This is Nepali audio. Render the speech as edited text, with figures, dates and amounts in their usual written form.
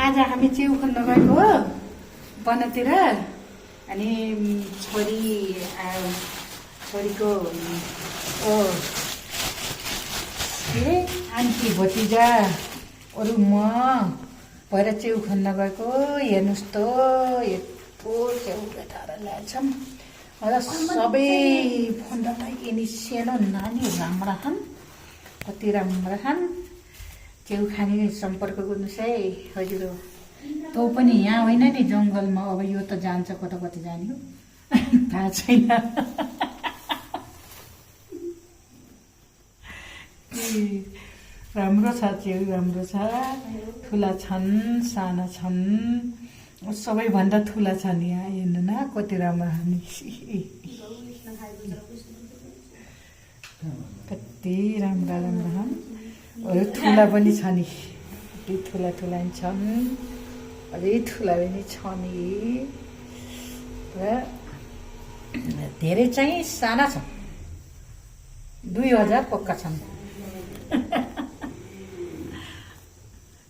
आज हामी च्याउ खन्न गएको हो वनतिर अनि छोरीको आन्टी भतिजा अरू म भएर च्याउ खन्न गएको। हेर्नुहोस् त यत्रो च्याउ भेटाएर ल्याएछौँ र सबैभन्दा त यिनी सानो नानीहरू राम्रा छन्, कति राम्रा छन्। च्याउ खाने सम्पर्क गर्नुहोस् है हजुर। तँ पनि यहाँ होइन नि जङ्गलमा, अब यो त जान्छ कता कता जाने हो थाहा छैन। राम्रो छ च्याउ, राम्रो छ। ठुला छन्, साना छन्, सबैभन्दा ठुला छन्। यहाँ हेर्नु न कति राम्रो हामी, कति राम्रा राम्रा छन्। अरू ठुला पनि छ नि, कति ठुला ठुला नि छन्, अझै ठुला पनि छ नि। र धेरै चाहिँ साना छ, 2000 पक्का छन्।